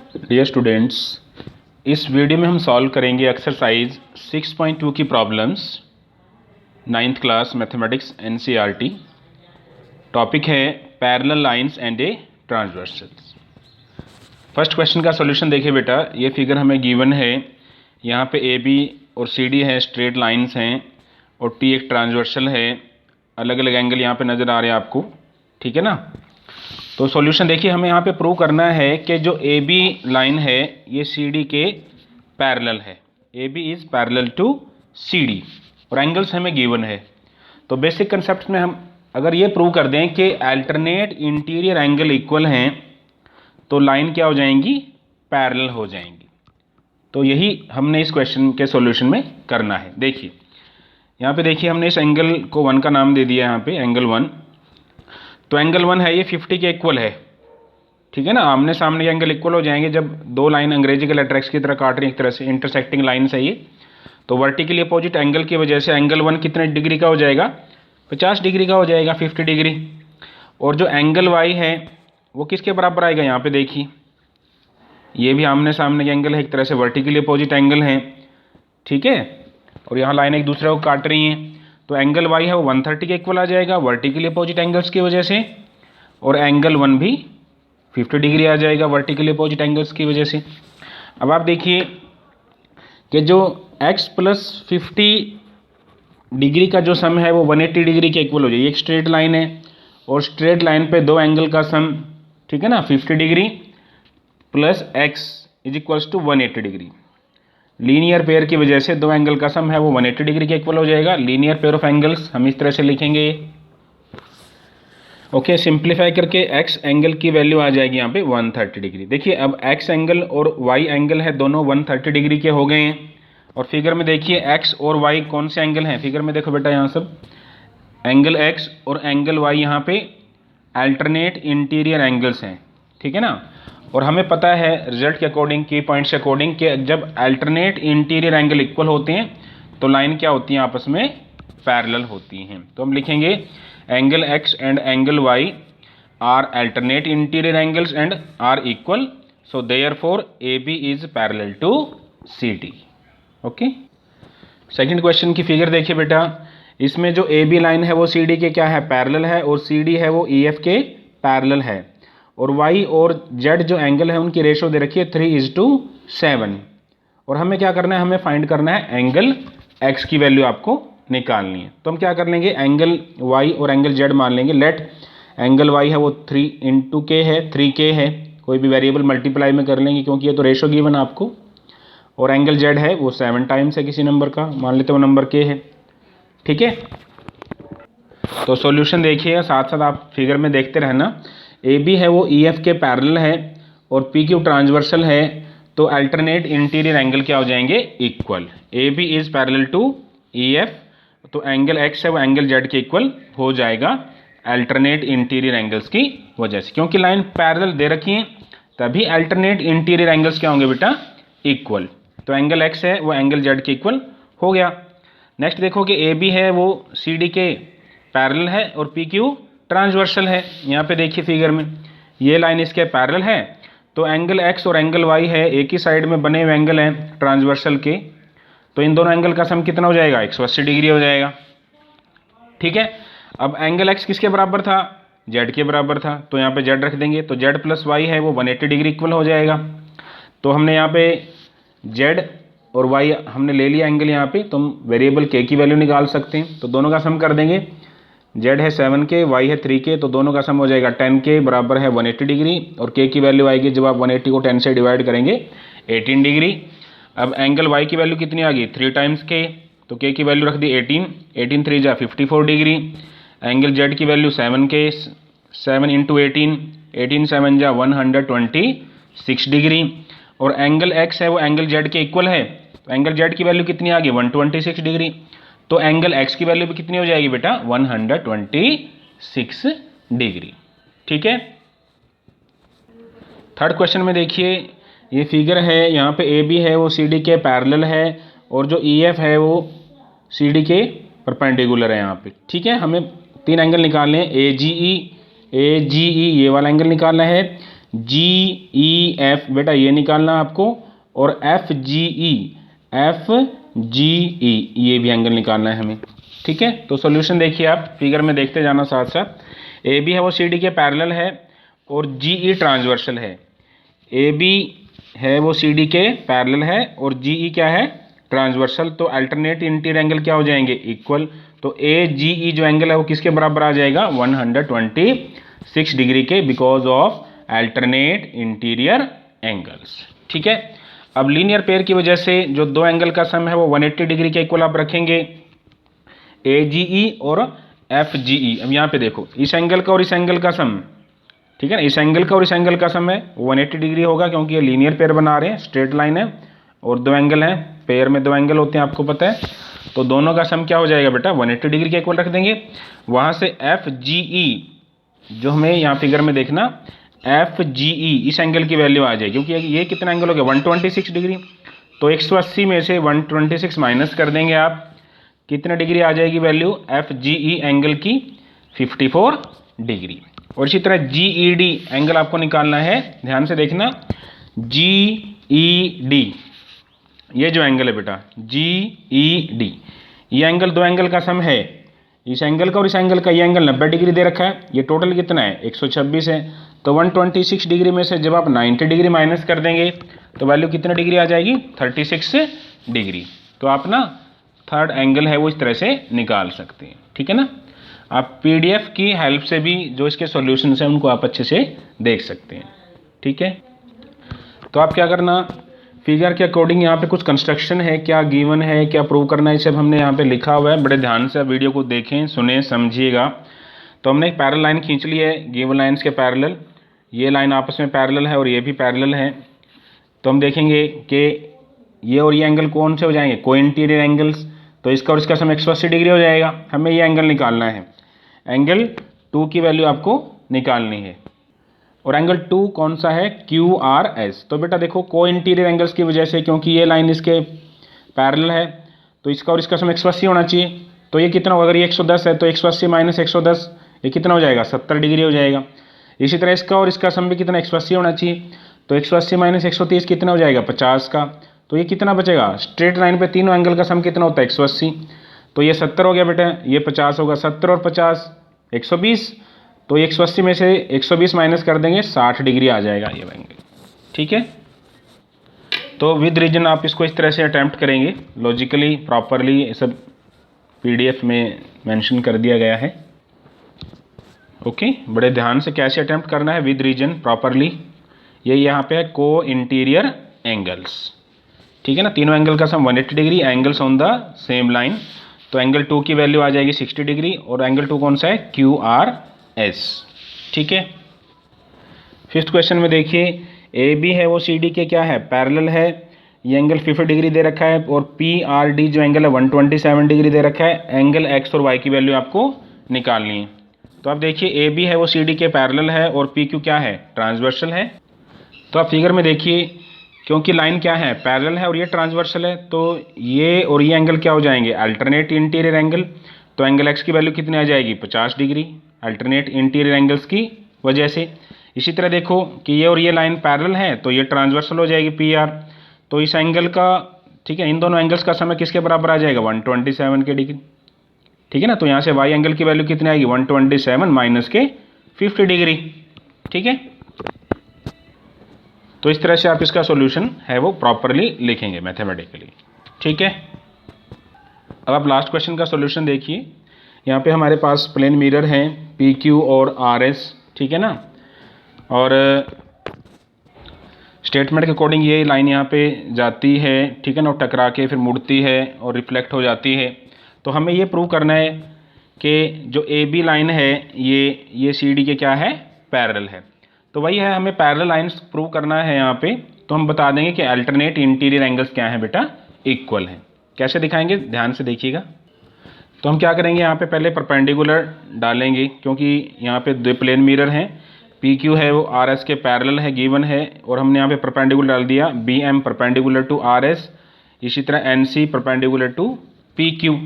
Dear students, इस video में हम सॉल्व करेंगे एक्सरसाइज 6.2 की problems, 9th class mathematics NCERT. Topic है parallel lines and a transversals. First question का सॉल्यूशन देखिए बेटा, ये फिगर हमें गिवन है। यहाँ पे ए बी और सी डी है, स्ट्रेट लाइंस हैं, और टी एक ट्रांसवर्सल है। अलग अलग एंगल यहाँ पे नज़र आ रहे हैं आपको, ठीक है ना। तो सॉल्यूशन देखिए, हमें यहाँ पे प्रूव करना है कि जो ए बी लाइन है ये सी डी के पैरेलल है। A B is parallel to C D और एंगल्स हमें गिवन है। तो बेसिक कंसेप्ट में हम अगर ये प्रूव कर दें कि अल्टरनेट इंटीरियर एंगल इक्वल हैं तो लाइन क्या हो जाएंगी, पैरेलल हो जाएंगी। तो यही हमने इस क्वेश्चन के सॉल्यूशन में करना है। देखिए यहाँ पे देखिए, हमने इस एंगल को 1 का नाम दे दिया यहाँ पे, एंगल 1। तो एंगल 1 है, ये 50 के इक्वल है, ठीक है ना। आमने सामने के एंगल इक्वल हो जाएंगे जब दो लाइन अंग्रेजी के लेटर्स की तरह काट रही हैं, एक तरह से इंटरसेक्टिंग लाइन है ये। तो वर्टिकली अपोजिट एंगल की वजह से एंगल 1 कितने डिग्री का हो जाएगा, 50 डिग्री का हो जाएगा, 50 डिग्री। और जो एंगल y है वो किसके बराबर आएगा, यहाँ पे देखिए ये भी आमने सामने के एंगल है, एक तरह से वर्टिकली अपोजिट एंगल है, ठीक है। और यहाँ लाइन एक दूसरे को काट रही हैं, तो एंगल y है वो 130 के इक्वल आ जाएगा वर्टिकली अपोजिट एंगल्स की वजह से, और एंगल 1 भी 50 डिग्री आ जाएगा वर्टिकली अपोजिट एंगल्स की वजह से। अब आप देखिए कि जो x प्लस 50 डिग्री का जो सम है वो 180 डिग्री के इक्वल हो जाए। एक स्ट्रेट लाइन है और स्ट्रेट लाइन पे दो एंगल का सम, ठीक है ना, 50 degree plus x is equals to 180 degree. Linear pair की वजह से दो एंगल का सम है वो 180 डिग्री के इक्वल हो जाएगा। लीनियर पेयर ऑफ एंगल्स हम इस तरह से लिखेंगे, ओके। सिंप्लीफाई करके x एंगल की वैल्यू आ जाएगी यहाँ पे 130 डिग्री। देखिए अब x एंगल और y एंगल है, दोनों 130 डिग्री के हो गए हैं। और फिगर में देखिए x और y कौन से एंगल हैं, फिगर में देखो बेटा, यहाँ सब एंगल x और एंगल y यहाँ पे अल्टरनेट इंटीरियर एंगल्स हैं, ठीक है ना। और हमें पता है रिजल्ट के अकॉर्डिंग, की पॉइंट्स के अकॉर्डिंग, कि जब अल्टरनेट इंटीरियर एंगल इक्वल होते हैं तो लाइन क्या होती है, आपस में पैरेलल होती हैं। तो हम लिखेंगे angle x and angle y are alternate interior angles and are equal, so therefore AB is parallel to CD, okay. Second question की फिगर देखिए बेटा, इसमें जो AB लाइन है वो CD के क्या है, पैरेलल है, और CD है वो EF के पैरेलल है। और y और z जो एंगल है उनकी रेशो दे रखी है 3:7। और हमें क्या करना है, हमें फाइंड करना है एंगल x की वैल्यू आपको निकालनी है। तो हम क्या कर लेंगे, एंगल y और एंगल z मान लेंगे। लेट एंगल y है वो 3 है, 3k है, कोई भी वेरिएबल मल्टीप्लाई में कर लेंगे क्योंकि ये तो रेशो गिवन आपको। और एंगल z है वो 7 टाइम्स है किसी नंबर का, मान लेते वो नंबर k है, ठीक है। तो सॉल्यूशन देखिएगा, साथ साथ आप फिगर में देखते रहना। AB है वो EF के पैरेलल है और PQ ट्रांसवर्सल है, तो अल्टरनेट इंटीरियर एंगल क्या हो जाएंगे, equal. AB is parallel to EF, तो एंगल x है वो एंगल z के इक्वल हो जाएगा अल्टरनेट इंटीरियर एंगल्स की वजह से। क्योंकि लाइन पैरेलल दे रखी है तभी अल्टरनेट इंटीरियर एंगल्स क्या होंगे बेटा, इक्वल। तो एंगल x है वो एंगल z के इक्वल हो गया। नेक्स्ट देखो कि AB है वो CD के पैरेलल है और PQ ट्रांसवर्सल है। यहाँ पे देखिए फिगर में ये लाइन इसके पैरेलल है, तो एंगल x और एंगल y है एक ही साइड में बने हुए एंगल हैं ट्रांसवर्सल के, तो इन दोनों एंगल का सम कितना हो जाएगा, 180 डिग्री हो जाएगा, ठीक है। अब एंगल x किसके बराबर था, z के बराबर था, तो यहाँ पे z रख देंगे, तो z प्लस y है वो 180 डिग्री इक्वल हो जाएगा। तो हमने यहाँ पे z और y हमने ले लिया एंगल यहाँ पे, तो हम वेरिएबल k की वैल्यू निकाल सकते हैं। तो दोनों का सम कर देंगे, z है 7k, y है 3k, तो दोनों का सम हो जाएगा 10k बराबर है 180 डिग्री, और k की वैल्यू आएगी जब आप 180 को 10 से डिवाइड करेंगे 18 डिग्री। अब एंगल y की वैल्यू कितनी आ गई, 3 टाइम्स k, तो k की वैल्यू रख दी 18, 18 3 जा 54 डिग्री। एंगल z की वैल्यू 7k, 7 इंटू 18, 18 7 जा 126 डिग्री। और एंगल x है वो एंगल z के इक्वल है, तो एंगल z की वैल्यू कितनी आ गई, 126 डिग्री। तो एंगल x की वैल्यू भी कितनी हो जाएगी बेटा, 126 डिग्री, ठीक है। थर्ड क्वेश्चन में देखिए ये फिगर है, यहाँ पे AB है वो CD के पैरेलल है और जो EF है वो CD के परपेंडिकुलर है यहाँ पे, ठीक है। हमें तीन एंगल निकालने हैं, AGE ये वाला एंगल निकालना है, GEF बेटा ये निकालना आपको, और FGE ये भी एंगल निकालना है हमें। ठीक है, तो सॉल्यूशन देखिए आप फिगर में देखते जाना साथ साथ। AB है वो CD के पैरेलल है और GE ट्रांसवर्सल है। AB है वो CD के पैरेलल है और GE क्या है, ट्रांसवर्सल। तो अल्टरनेट इंटीरियर एंगल क्या हो जाएंगे, इक्वल। तो AGE जो एंगल है वो किसके बराबर आ जाएगा, 126 डिग्री के, because of alternate interior angles. ठीक है, अब लीनियर पेयर की वजह से जो दो एंगल का सम है वो 180 डिग्री के इक्वल आप रखेंगे, AGE और FGE। अब यहाँ पे देखो इस एंगल का और इस एंगल का सम, ठीक है ना, इस एंगल का और इस एंगल का सम है 180 डिग्री होगा, क्योंकि ये लीनियर पेयर बना रहे हैं, स्ट्रेट लाइन है और दो एंगल हैं, पेयर में दो एंगल होते हैं आपको पता है। तो दोनों का सम क्या हो जाएगा बेटा, 180 डिग्री के इक्वल रख देंगे। वहाँ से FGE जो हमें यहाँ फिगर में देखना, FGE इस एंगल की वैल्यू आ जाएगी, क्योंकि ये कितना एंगल हो गया, 126 डिग्री। तो 180 में से 126 माइनस कर देंगे आप, कितने डिग्री आ जाएगी वैल्यू FGE एंगल की, 54 डिग्री। और इसी तरह GED एंगल आपको निकालना है, ध्यान से देखना, GED ये जो एंगल है बेटा GED, ये एंगल दो एंगल का सम है, इस एंगल का और इस एंगल का। ये एंगल 90 डिग्री दे रखा है, ये टोटल कितना है 126 है। तो 126 डिग्री में से जब आप 90 डिग्री माइनस कर देंगे तो वैल्यू कितने डिग्री आ जाएगी, 36 डिग्री। तो आप ना थर्ड एंगल है वो इस तरह से निकाल सकते हैं। ठीक है ना, आप PDF की हेल्प से भी जो इसके सॉल्यूशन है उनको आप अच्छे से देख सकते हैं। ठीक है, तो आप क्या करना, फिगर के अकॉर्डिंग यहाँ पे कुछ कंस्ट्रक्शन है, क्या गिवन है, क्या प्रूव करना है, सब हमने यहाँ पे लिखा हुआ है। बड़े ध्यान से वीडियो को देखें, सुने, समझिएगा। तो हमने एक पैरेलल लाइन खींच ली है, गिवन लाइन्स के पैरेलल, ये लाइन आपस में पैरेलल है और ये भी पैरेलल है। तो हम देखेंगे कि ये और ये एंगल कौन से हो जाएंगे, को इंटीरियर एंगल्स। तो इसका और इसका सम 180 डिग्री हो जाएगा। हमें ये एंगल निकालना है, एंगल 2 की वैल्यू आपको निकालनी है। और एंगल 2 कौन सा है, QRS। तो बेटा देखो को इंटीरियर एंगल्स की वजह से, क्योंकि ये लाइन इसके पैरेलल है, तो इसका और इसका सम 180 होना चाहिए। तो ये कितना होगा, अगर ये 110 है तो 180 माइनस 110 ये कितना हो जाएगा, 70 डिग्री हो जाएगा। इसी तरह इसका और इसका सम भी कितना 180 होना चाहिए। तो 180 माइनस 130 कितना हो जाएगा, 50 का। तो ये कितना बचेगा, स्ट्रेट लाइन पे तीनों एंगल का सम कितना होता है, 180। तो ये 70 हो गया बेटा, ये 50 होगा, 70 और 50 120। तो 180 में से 120 माइनस कर देंगे, 60 डिग्री आ जाएगा ये एंगल। ठीक है, तो विद रीजन आप इसको इस तरह से अटैम्प्ट करेंगे, लॉजिकली प्रॉपरली, ये सब PDF में मेंशन कर दिया गया है। ओके, बड़े ध्यान से कैसे अटैम्प्ट करना है, विद रीजन प्रॉपरली। ये यहाँ पे है को इंटीरियर एंगल्स। ठीक है ना, तीनों एंगल का सम 180 degree, angles on the same line. तो एंगल 2 की वैल्यू आ जाएगी 60 डिग्री, और एंगल 2 कौन सा है, QRS। ठीक है, फिफ्थ क्वेश्चन में देखिए, AB है वो CD के क्या है, पैरेलल है, ये एंगल 50 डिग्री दे रखा है, और PRD जो एंगल है 127 डिग्री दे रखा है। एंगल X और Y की वैल्यू आपको निकालनी है। तो आप देखिए AB है वो CD के पैरेलल है और PQ क्या है, ट्रांसवर्सल है। तो आप फिगर में देखिए, क्योंकि लाइन क्या है, पैरेलल है और ये ट्रांसवर्सल है, तो ये और ये एंगल क्या हो जाएंगे, अल्टरनेट इंटीरियर एंगल। तो एंगल X की वैल्यू कितनी आ जाएगी, 50 डिग्री, अल्टरनेट इंटीरियर एंगल्स की वजह से। इसी तरह देखो कि ये और ये लाइन पैरेलल है, तो ये ट्रांसवर्सल हो जाएगी PR। तो इस एंगल का, ठीक है, इन दोनों एंगल्स का समय किसके बराबर आ जाएगा, 127 के डिग्री। ठीक है ना, तो यहाँ से Y एंगल की वैल्यू कितनी आएगी, 127 माइनस के 50 डिग्री। ठीक है, तो इस तरह से आप इसका सॉल्यूशन है वो प्रॉपरली लिखेंगे मैथमेटिकली। ठीक है, अब आप लास्ट क्वेश्चन का सॉल्यूशन देखिए। यहाँ पे हमारे पास प्लेन मिरर हैं PQ और RS। ठीक है ना, और स्टेटमेंट के अकॉर्डिंग ये लाइन यहाँ पे जाती है, ठीक है ना, और टकरा के फिर मुड़ती है और रिफ्लेक्ट हो जाती है। तो हमें ये प्रूव करना है कि जो AB लाइन है ये CD के क्या है, पैरेलल है। तो वही है, हमें पैरेलल लाइंस प्रूव करना है यहाँ पे। तो हम बता देंगे कि अल्टरनेट इंटीरियर एंगल्स क्या है बेटा, इक्वल है। कैसे दिखाएंगे, ध्यान से देखिएगा। तो हम क्या करेंगे, यहाँ पे पहले परपेंडिकुलर डालेंगे, क्योंकि यहाँ पे दो प्लेन मिरर हैं, PQ है वो RS के पैरेलल है, गिवन है, और हमने यहाँ पे परपेंडिकुलर डाल दिया, BM परपेंडिकुलर टू RS, इसी तरह NC परपेंडिकुलर टू PQ।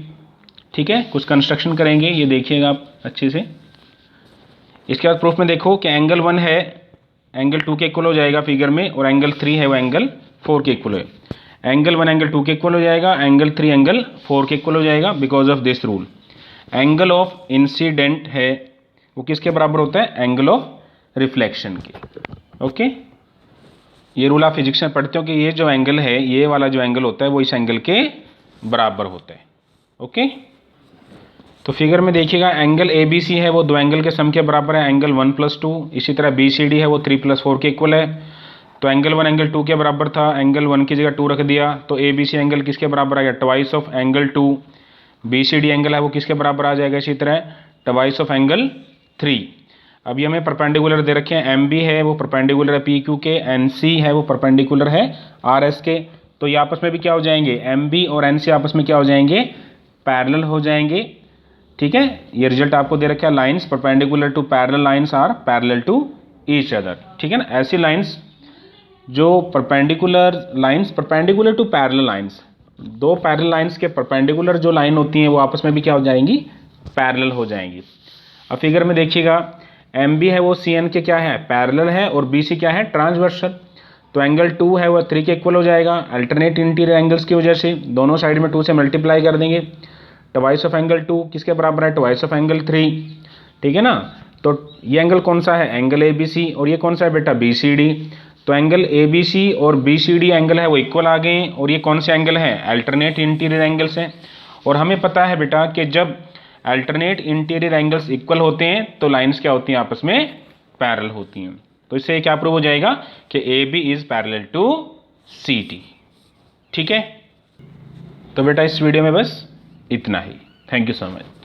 ठीक है, कुछ कंस्ट्रक्शन करेंगे, ये देखिएगा आप अच्छे से। इसके बाद प्रूफ में देखो कि एंगल 1 है एंगल 2 के इक्वल हो जाएगा फिगर में, और एंगल 3 है वो एंगल 4 के इक्वल है। एंगल 1 एंगल 2 के इक्वल हो जाएगा, एंगल 3 एंगल 4 के इक्वल हो जाएगा because of this rule. Angle of incident है वो किसके बराबर होता है? एंगल ऑफ रिफ्लेक्शन के। ओके, ये रूल आप फिजिक्स में पढ़ते हो कि ये जो एंगल है, ये वाला जो एंगल होता है वो इस एंगल के बराबर होता है। ओके, तो फिगर में देखिएगा एंगल ए बी सी है वो दो एंगल के सम के बराबर है, एंगल 1 + 2। इसी तरह बी सी डी है वो 3 + 4 के इक्वल है। तो एंगल 1 एंगल 2 के बराबर था, एंगल 1 की जगह 2 रख दिया, तो ए बी सी एंगल किसके बराबर आ गया? Twice of angle 2। B C D angle है वो किसके बराबर आ जाएगा? इसी तरह ट्वाइस ऑफ एंगल 3। अब ये हमें परपेंडिकुलर दे रखे हैं, एम बी है वो परपेंडिकुलर है पी क्यू के, एन सी है वो परपेंडिकुलर है आर एस के। तो ये आपस में भी क्या हो जाएंगे? एम बी और एन सी आपस में क्या हो जाएंगे? पैरेलल हो जाएंगे। ठीक है, ये रिजल्ट आपको दे रखा है, lines perpendicular to parallel lines are parallel to each other. ठीक है ना, ऐसी लाइंस जो परपेंडिकुलर टू पैरेलल लाइंस, दो पैरेलल लाइंस के परपेंडिकुलर जो लाइन होती हैं वो आपस में भी क्या हो जाएंगी? पैरेलल हो जाएंगी। अब फिगर में देखिएगा एम बी है वो सी एन के क्या है? पैरेलल है, और बी सी क्या है? ट्रांसवर्सल। तो एंगल 2 है वो 3 के इक्वल हो जाएगा, अल्टरनेट इंटीरियर एंगल्स की वजह से दोनों साइड में 2 से मल्टीप्लाई कर देंगे। ट्वाइस ऑफ एंगल 2 किसके बराबर है? Twice of angle 3। ठीक है ना, तो ये एंगल कौन सा है? Angle A B C. और ये कौन सा है बेटा? B C D. तो एंगल ए बी सी और बी सी डी एंगल है वो इक्वल आ गए, और ये कौन से एंगल है? अल्टरनेट इंटीरियर एंगल्स हैं। और हमें पता है बेटा कि जब अल्टरनेट इंटीरियर एंगल्स इक्वल होते हैं तो लाइंस क्या होती हैं? आपस में पैरेलल होती हैं। तो इससे क्या प्रूव हो जाएगा कि A B is parallel to C T. ठीक है, तो बेटा इस वीडियो में बस इतना ही। Thank you so much.